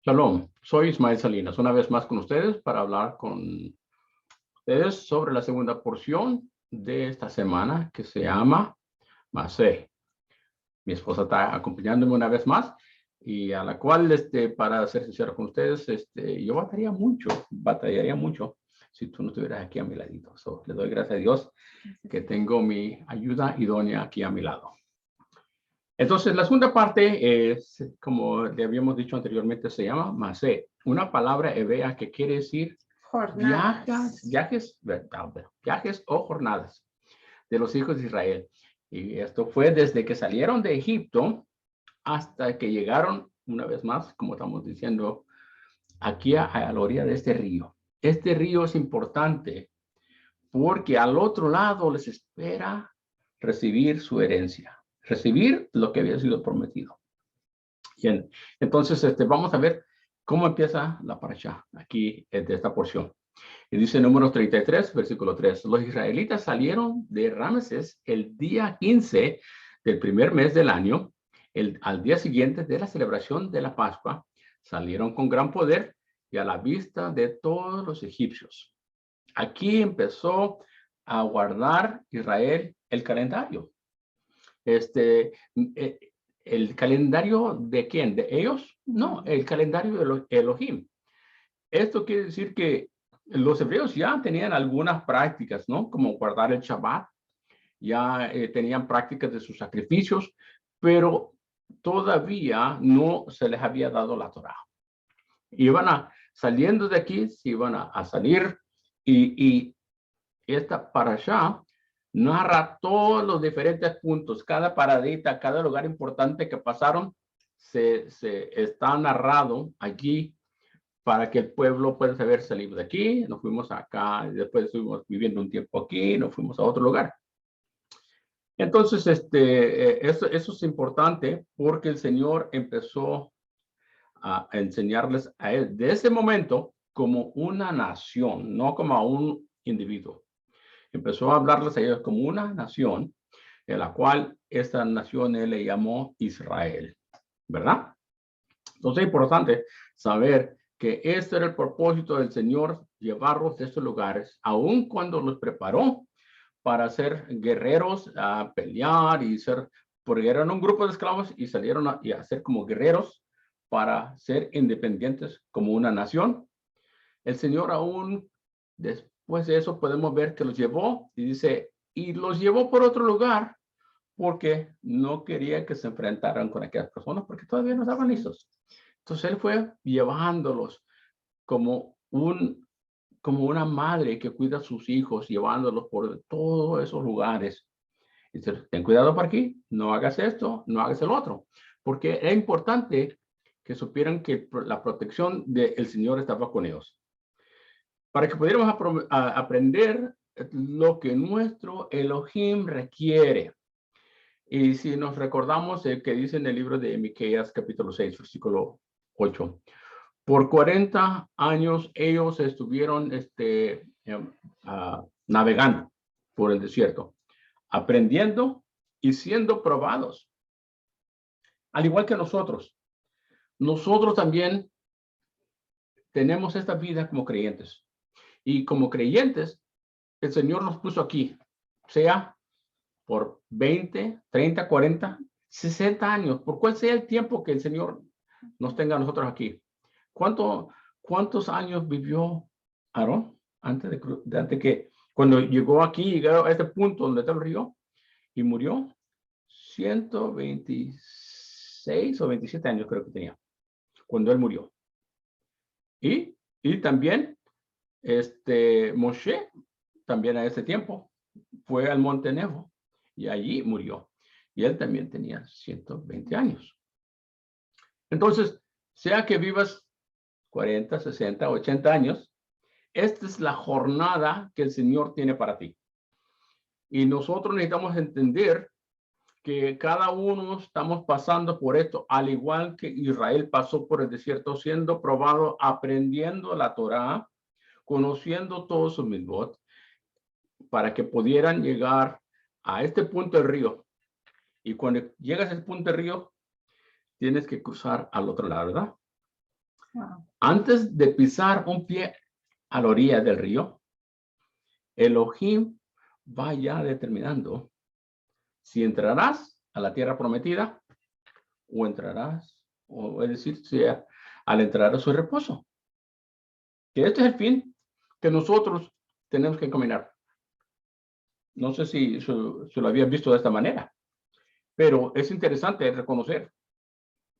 Shalom, soy Ismael Salinas, una vez más con ustedes para hablar con ustedes sobre la segunda porción de esta semana que se llama Masé. Mi esposa está acompañándome una vez más y a la cual, para ser sincero con ustedes, yo batallaría mucho si tú no estuvieras aquí a mi ladito. Le doy gracias a Dios que tengo mi ayuda idónea aquí a mi lado. Entonces, la segunda parte es, como le habíamos dicho anteriormente, se llama Masé, una palabra hebrea que quiere decir viajes o jornadas de los hijos de Israel. Y esto fue desde que salieron de Egipto hasta que llegaron, una vez más, como estamos diciendo, aquí a la orilla de este río. Este río es importante porque al otro lado les espera recibir su herencia, recibir lo que había sido prometido. Bien, entonces vamos a ver cómo empieza la parashá aquí de esta porción. Y dice Números 33, versículo 3. Los israelitas salieron de Rameses el día 15 del primer mes del año, al día siguiente de la celebración de la Pascua. Salieron con gran poder y a la vista de todos los egipcios. Aquí empezó a guardar Israel el calendario. ¿El calendario de quién? ¿De ellos? No, el calendario de Elohim. Esto quiere decir que los hebreos ya tenían algunas prácticas, ¿no? Como guardar el Shabbat, ya tenían prácticas de sus sacrificios, pero todavía no se les había dado la Torá. Saliendo de aquí, se iban a salir y esta parashá narra todos los diferentes puntos, cada paradita, cada lugar importante que pasaron, se está narrado allí para que el pueblo pueda saber salir de aquí, nos fuimos acá, después estuvimos viviendo un tiempo aquí, nos fuimos a otro lugar. Entonces, eso es importante porque el Señor empezó a enseñarles a él de ese momento como una nación, no como a un individuo. Empezó a hablarles a ellos como una nación, en la cual esta nación él le llamó Israel, ¿verdad? Entonces es importante saber que este era el propósito del Señor, llevarlos de estos lugares, aun cuando los preparó para ser guerreros, a pelear y ser, porque eran un grupo de esclavos y salieron a ser como guerreros para ser independientes como una nación. El Señor aún después de eso podemos ver que los llevó y dice, y los llevó por otro lugar porque no quería que se enfrentaran con aquellas personas porque todavía no estaban listos. Entonces él fue llevándolos como una madre que cuida a sus hijos, llevándolos por todos esos lugares. Dice, ten cuidado por aquí, no hagas esto, no hagas el otro, porque es importante que supieran que la protección del Señor estaba con ellos. Para que pudiéramos aprender lo que nuestro Elohim requiere. Y si nos recordamos que dice en el libro de Miqueas, capítulo 6, versículo 8, por 40 años ellos estuvieron navegando por el desierto, aprendiendo y siendo probados. Al igual que nosotros también tenemos esta vida como creyentes. Y como creyentes, el Señor nos puso aquí, sea por 20, 30, 40, 60 años, por cuál sea el tiempo que el Señor nos tenga a nosotros aquí. ¿Cuántos años vivió Aarón antes que cuando llegó aquí, llegó a este punto donde está el río y murió? 126 o 27 años creo que tenía cuando él murió. Y también Moshe, también a ese tiempo, fue al monte Nebo y allí murió. Y él también tenía 120 años. Entonces, sea que vivas 40, 60, 80 años, esta es la jornada que el Señor tiene para ti. Y nosotros necesitamos entender que cada uno estamos pasando por esto, al igual que Israel pasó por el desierto, siendo probado, aprendiendo la Torá, conociendo todos sus mitzvot, para que pudieran llegar a este punto del río. Y cuando llegas al punto del río, tienes que cruzar al otro lado, ¿verdad? Wow. Antes de pisar un pie a la orilla del río, Elohim va ya determinando si entrarás a la tierra prometida o entrarás, o es decir, si al entrar a su reposo. Que este es el fin que nosotros tenemos que caminar. No sé si lo habías visto de esta manera, pero es interesante reconocer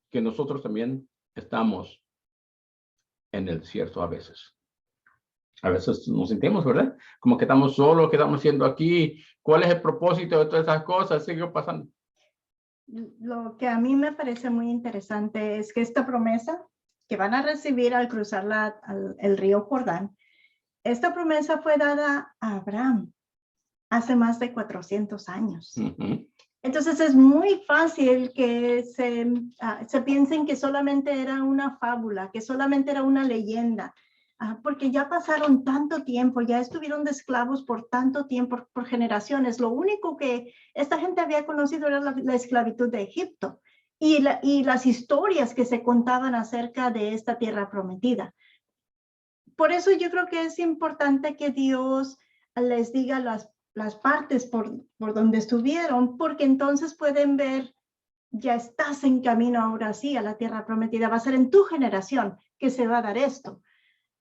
que nosotros también estamos en el desierto a veces. A veces nos sentimos, ¿verdad? Como que estamos solos, ¿qué estamos haciendo aquí? ¿Cuál es el propósito de todas esas cosas? Sigue pasando. Lo que a mí me parece muy interesante es que esta promesa que van a recibir al cruzar el río Jordán, esta promesa fue dada a Abraham hace más de 400 años. Entonces es muy fácil que se piensen que solamente era una fábula, que solamente era una leyenda, porque ya pasaron tanto tiempo, ya estuvieron de esclavos por tanto tiempo, por generaciones. Lo único que esta gente había conocido era la esclavitud de Egipto y las historias que se contaban acerca de esta tierra prometida. Por eso yo creo que es importante que Dios les diga las partes por donde estuvieron, porque entonces pueden ver, ya estás en camino ahora sí a la tierra prometida, va a ser en tu generación que se va a dar esto.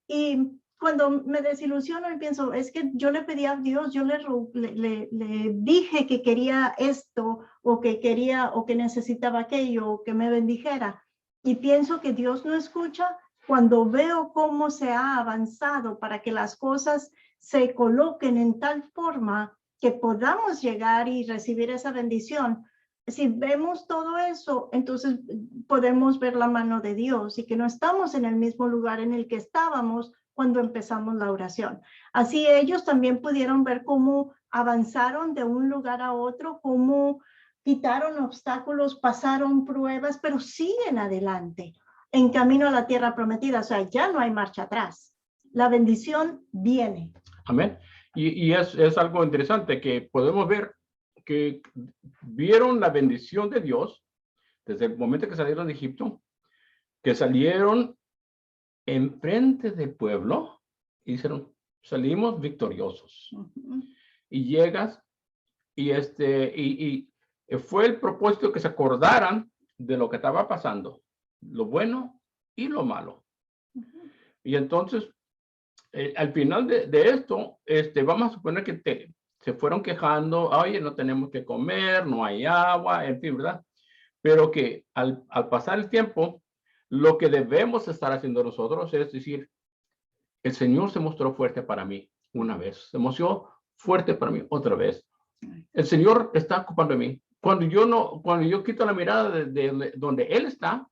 Y cuando me desilusiono y pienso, es que yo le pedí a Dios, yo le dije que quería esto, o que quería, o que necesitaba aquello, o que me bendijera, y pienso que Dios no escucha. Cuando veo cómo se ha avanzado para que las cosas se coloquen en tal forma que podamos llegar y recibir esa bendición, si vemos todo eso, entonces podemos ver la mano de Dios y que no estamos en el mismo lugar en el que estábamos cuando empezamos la oración. Así ellos también pudieron ver cómo avanzaron de un lugar a otro, cómo quitaron obstáculos, pasaron pruebas, pero siguen adelante en camino a la tierra prometida. O sea, ya no hay marcha atrás. La bendición viene. Amén. Y es algo interesante que podemos ver que vieron la bendición de Dios desde el momento que salieron de Egipto, que salieron enfrente del pueblo y dijeron, salimos victoriosos. Y llegas y fue el propósito que se acordaran de lo que estaba pasando, lo bueno y lo malo. Y entonces, al final de esto, vamos a suponer que se fueron quejando, oye, no tenemos que comer, no hay agua, en fin, ¿verdad? Pero que al pasar el tiempo, lo que debemos estar haciendo nosotros es decir, el Señor se mostró fuerte para mí una vez, se mostró fuerte para mí otra vez. El Señor está ocupando de mí. Cuando yo quito la mirada de donde Él está,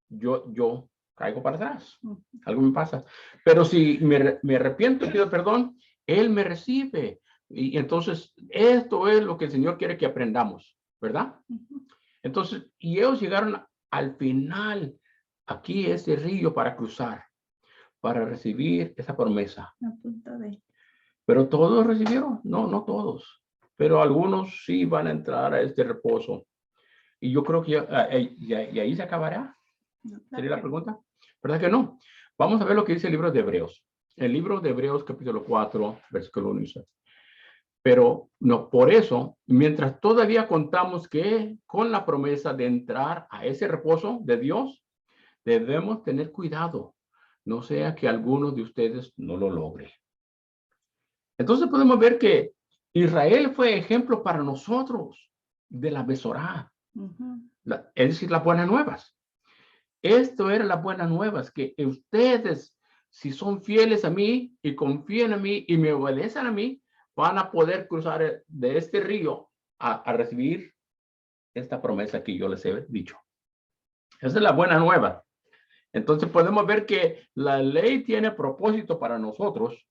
yo caigo para atrás. Algo me pasa. Pero si me arrepiento y pido perdón, Él me recibe. Y entonces, esto es lo que el Señor quiere que aprendamos, ¿verdad? Entonces, y ellos llegaron al final, aquí ese río para cruzar, para recibir esa promesa. Pero todos recibieron, no todos, pero algunos sí van a entrar a este reposo. Y yo creo que y ahí se acabará. ¿Sería la pregunta? ¿Verdad que no? Vamos a ver lo que dice el libro de Hebreos. El libro de Hebreos, capítulo 4, versículo 1. Pero no, por eso, mientras todavía contamos que con la promesa de entrar a ese reposo de Dios, debemos tener cuidado, no sea que alguno de ustedes no lo logre. Entonces podemos ver que Israel fue ejemplo para nosotros de la Besorá, es decir, las buenas nuevas. Esto era las buenas nuevas, que ustedes, si son fieles a mí y confían en mí y me obedecen a mí, van a poder cruzar de este río a recibir esta promesa que yo les he dicho. Esa es la buena nueva. Entonces podemos ver que la ley tiene propósito para nosotros,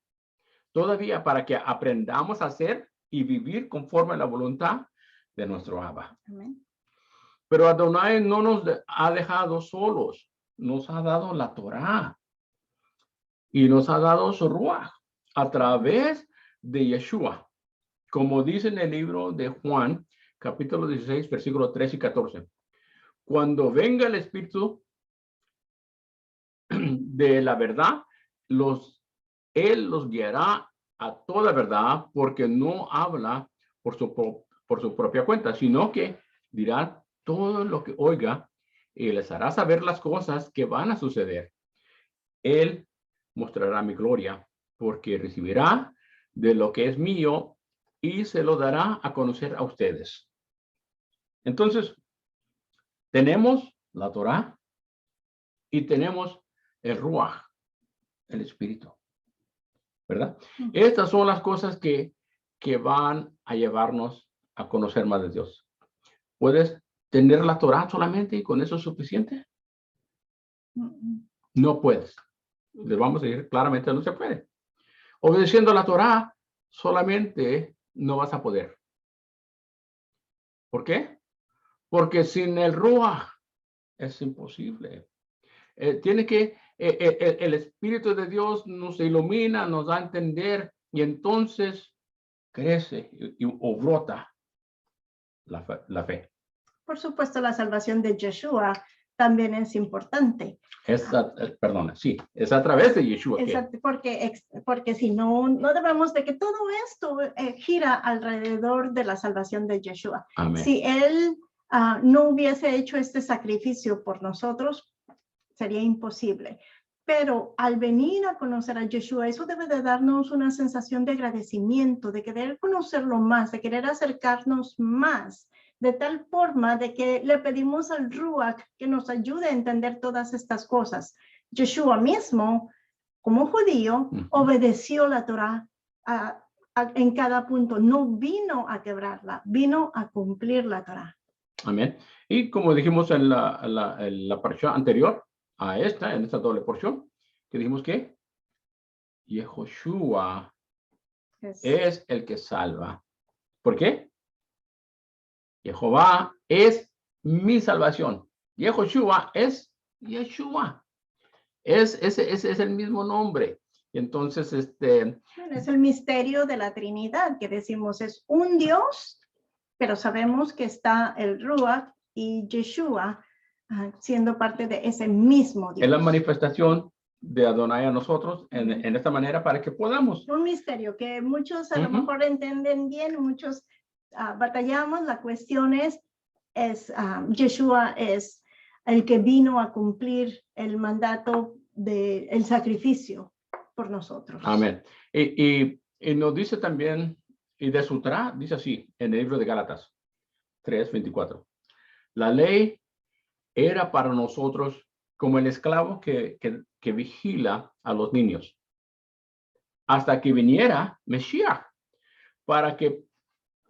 todavía para que aprendamos a hacer y vivir conforme a la voluntad de nuestro Abba. Amén. Pero Adonai no nos ha dejado solos, nos ha dado la Torá y nos ha dado su Ruach a través de Yeshua, como dice en el libro de Juan, capítulo 16, versículos 13 y 14. Cuando venga el Espíritu de la verdad, Él los guiará a toda verdad, porque no habla por su propia cuenta, sino que dirá todo lo que oiga y les hará saber las cosas que van a suceder. Él mostrará mi gloria, porque recibirá de lo que es mío y se lo dará a conocer a ustedes. Entonces, tenemos la Torá y tenemos el Ruach, el Espíritu, ¿verdad? Estas son las cosas que van a llevarnos a conocer más de Dios. ¿Puedes tener la Torá solamente y con eso es suficiente? No puedes. Les vamos a decir claramente, no se puede. Obedeciendo la Torá solamente no vas a poder. ¿Por qué? Porque sin el Ruach es imposible. El Espíritu de Dios nos ilumina, nos da a entender y entonces crece o brota la fe. Por supuesto, la salvación de Yeshua también es importante. Perdona, sí, es a través de Yeshua. Exacto, porque si no, no debemos de que todo esto gira alrededor de la salvación de Yeshua. Amén. Si Él no hubiese hecho este sacrificio por nosotros, sería imposible. Pero al venir a conocer a Yeshua, eso debe de darnos una sensación de agradecimiento, de querer conocerlo más, de querer acercarnos más, de tal forma de que le pedimos al Ruach que nos ayude a entender todas estas cosas. Yeshua mismo, como judío, obedeció la Torá en cada punto. No vino a quebrarla, vino a cumplir la Torá. Amén. Y como dijimos en la porción anterior a en esta doble porción, que dijimos que Yehoshua es el que salva. ¿Por qué? Jehová es mi salvación. Yehoshua es Yeshua. Ese es el mismo nombre. Y entonces, es el misterio de la Trinidad, que decimos es un Dios, pero sabemos que está el Ruach y Yeshua siendo parte de ese mismo Dios. Es la manifestación de Adonai a nosotros en esta manera para que podamos. Un misterio que muchos a lo mejor entienden bien, muchos batallamos. La cuestión es Yeshua es el que vino a cumplir el mandato del sacrificio por nosotros. Amén. Y nos dice también, y de su Torá, dice así, en el libro de Gálatas 3:24. La ley era para nosotros como el esclavo que vigila a los niños, hasta que viniera Mesías, para que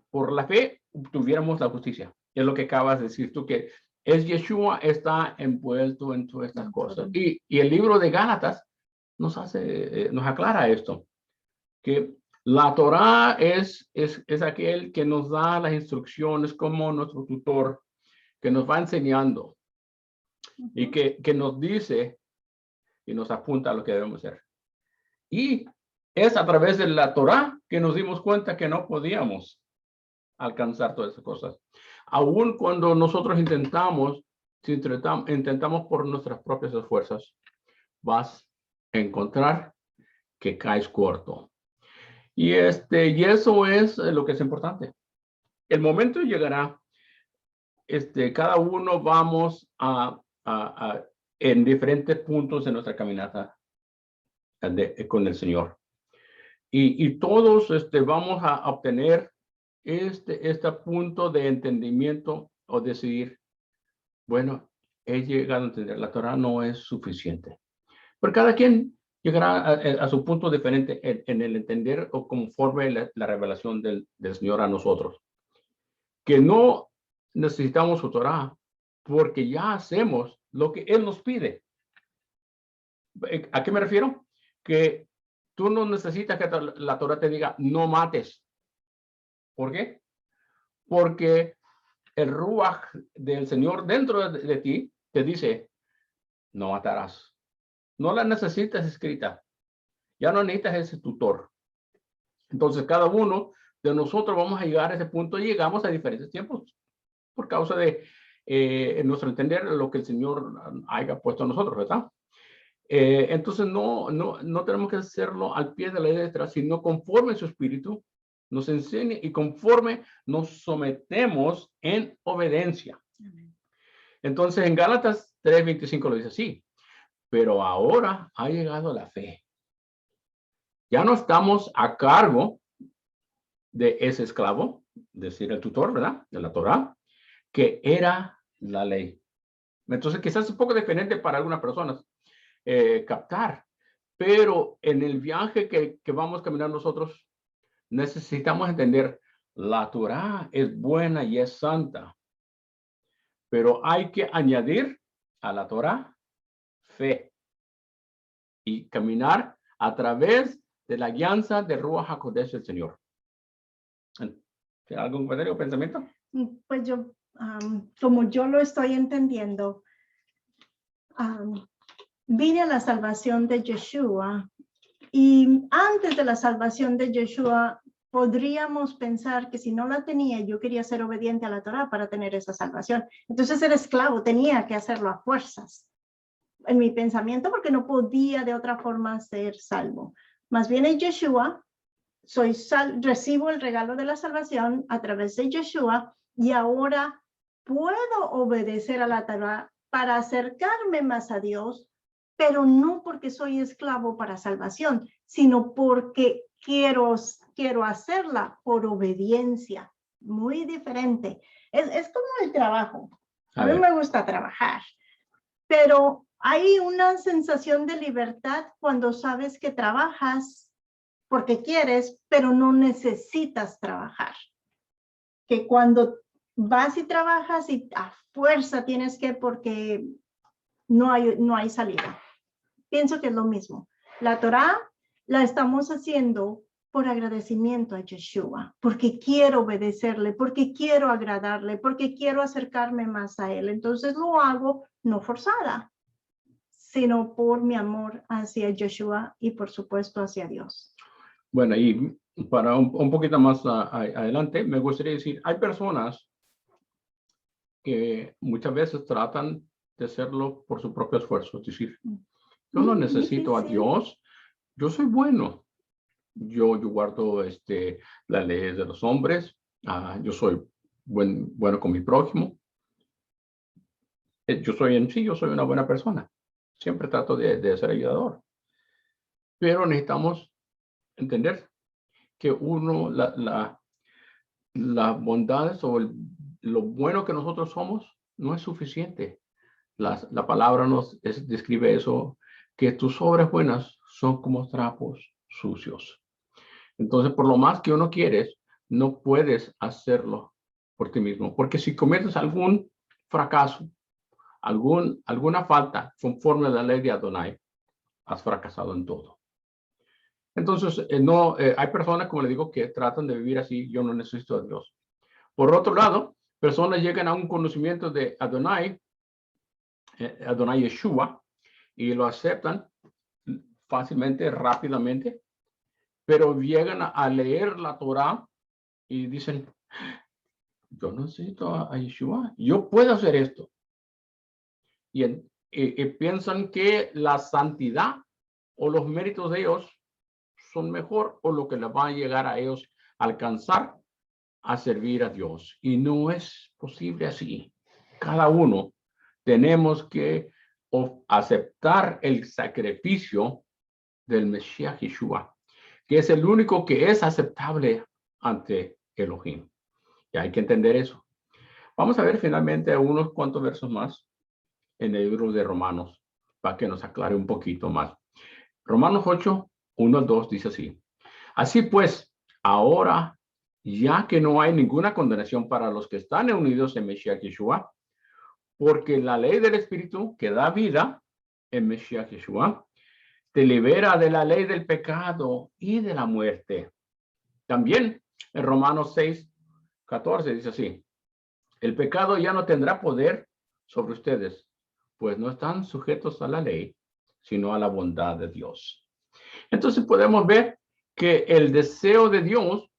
por la fe tuviéramos la justicia. Es lo que acabas de decir tú, que es Yeshua está envuelto en todas estas cosas. Y el libro de Gálatas nos aclara esto, que la Torá es aquel que nos da las instrucciones como nuestro tutor, que nos va enseñando y que nos dice y nos apunta a lo que debemos hacer. Y es a través de la Torá que nos dimos cuenta que no podíamos alcanzar todas esas cosas. Aún cuando nosotros intentamos por nuestras propias esfuerzos, vas a encontrar que caes corto. Y eso es lo que es importante. El momento llegará, cada uno vamos en diferentes puntos de nuestra caminata con el Señor. Y todos vamos a obtener este punto de entendimiento o decidir, bueno, he llegado a entender, la Torah no es suficiente. Pero cada quien llegará a su punto diferente en el entender o conforme la revelación del Señor a nosotros. Que no necesitamos su Torah porque ya hacemos lo que Él nos pide. ¿A qué me refiero? Que tú no necesitas que la Torah te diga, no mates. ¿Por qué? Porque el Ruach del Señor dentro de ti te dice, no matarás. No la necesitas escrita. Ya no necesitas ese tutor. Entonces, cada uno de nosotros vamos a llegar a ese punto y llegamos a diferentes tiempos por causa de nuestro entender lo que el Señor haya puesto a nosotros, ¿verdad? Entonces no tenemos que hacerlo al pie de la letra, sino conforme su espíritu nos enseña y conforme nos sometemos en obediencia. Entonces en Gálatas 3:25 lo dice así, pero ahora ha llegado la fe. Ya no estamos a cargo de ese esclavo, es decir, el tutor, ¿verdad? De la Torá, que era la ley. Entonces quizás es un poco diferente para algunas personas captar, pero en el viaje que vamos a caminar nosotros, necesitamos entender, la Torá es buena y es santa, pero hay que añadir a la Torá fe y caminar a través de la guianza de Ruach HaKodesh del Señor. ¿Algún comentario o pensamiento? Pues yo, como yo lo estoy entendiendo, vine a la salvación de Yeshua y antes de la salvación de Yeshua podríamos pensar que si no la tenía, yo quería ser obediente a la Torá para tener esa salvación. Entonces ser esclavo tenía que hacerlo a fuerzas en mi pensamiento porque no podía de otra forma ser salvo. Más bien en Yeshua, recibo el regalo de la salvación a través de Yeshua y ahora puedo obedecer a la Torá para acercarme más a Dios, pero no porque soy esclavo para salvación, sino porque quiero hacerla por obediencia. Muy diferente. Es como el trabajo. A mí me gusta trabajar, pero hay una sensación de libertad cuando sabes que trabajas porque quieres, pero no necesitas trabajar. Que cuando vas y trabajas y a fuerza tienes que porque no hay salida. Pienso que es lo mismo. La Torá la estamos haciendo por agradecimiento a Yeshua, porque quiero obedecerle, porque quiero agradarle, porque quiero acercarme más a él. Entonces lo hago no forzada, sino por mi amor hacia Yeshua y por supuesto hacia Dios. Bueno, y para un poquito más adelante, me gustaría decir, hay personas que muchas veces tratan de hacerlo por su propio esfuerzo, es decir, yo no necesito a Dios, yo soy bueno, yo guardo las leyes de los hombres, yo soy bueno con mi prójimo, yo soy una buena persona, siempre trato de ser ayudador, pero necesitamos entender que las bondades o lo bueno que nosotros somos no es suficiente. La palabra describe eso, que tus obras buenas son como trapos sucios. Entonces, por lo más que uno quieres, no puedes hacerlo por ti mismo, porque si cometes algún fracaso, alguna falta conforme a la ley de Adonai, has fracasado en todo. Entonces, hay personas, como le digo, que tratan de vivir así, yo no necesito a Dios. Por otro lado, personas llegan a un conocimiento de Adonai Yeshua, y lo aceptan fácilmente, rápidamente, pero llegan a leer la Torá y dicen, yo no necesito a Yeshua, yo puedo hacer esto. Y piensan que la santidad o los méritos de ellos son mejor o lo que les va a llegar a ellos a alcanzar a servir a Dios. Y no es posible así. Cada uno tenemos que aceptar el sacrificio del Mesías Yeshua, que es el único que es aceptable ante Elohim. Y hay que entender eso. Vamos a ver finalmente unos cuantos versos más en el libro de Romanos para que nos aclare un poquito más. Romanos 8, 1 al 2 dice así. Así pues, ahora, ya que no hay ninguna condenación para los que están unidos en Mesías Yeshua, porque la ley del Espíritu que da vida en Mesías Yeshua te libera de la ley del pecado y de la muerte. También en Romanos 6, 14 dice así, el pecado ya no tendrá poder sobre ustedes, pues no están sujetos a la ley, sino a la bondad de Dios. Entonces podemos ver que el deseo de Dios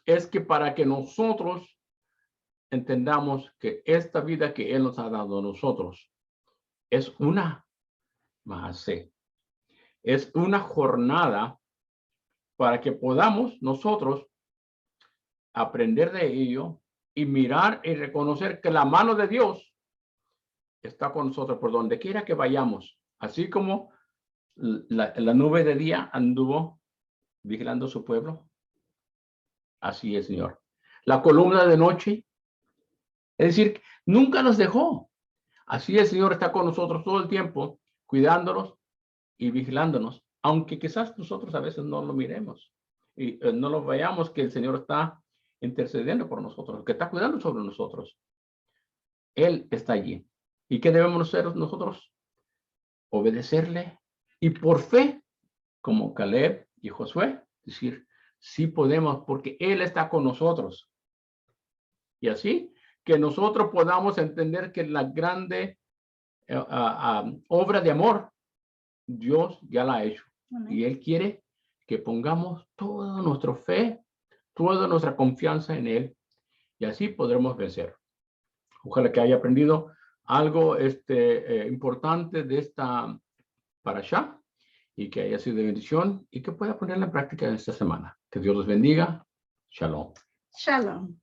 es que para que nosotros entendamos que esta vida que Él nos ha dado a nosotros es una maasé, Es una jornada para que podamos nosotros aprender de ello y mirar y reconocer que la mano de Dios está con nosotros por donde quiera que vayamos. Así como la nube de día anduvo vigilando su pueblo. Así es, Señor. La columna de noche, es decir, nunca nos dejó. Así el Señor está con nosotros todo el tiempo, cuidándonos y vigilándonos, aunque quizás nosotros a veces no lo miremos y no lo veamos, que el Señor está intercediendo por nosotros, que está cuidando sobre nosotros. Él está allí. ¿Y qué debemos hacer nosotros? Obedecerle y por fe, como Caleb y Josué, decir, sí podemos porque Él está con nosotros. Y así que nosotros podamos entender que la grande obra de amor, Dios ya la ha hecho. Amén. Y Él quiere que pongamos toda nuestra fe, toda nuestra confianza en Él. Y así podremos vencer. Ojalá que haya aprendido algo importante de esta parashá y que haya sido de bendición y que pueda ponerla en práctica esta semana. Que Dios los bendiga. Shalom. Shalom.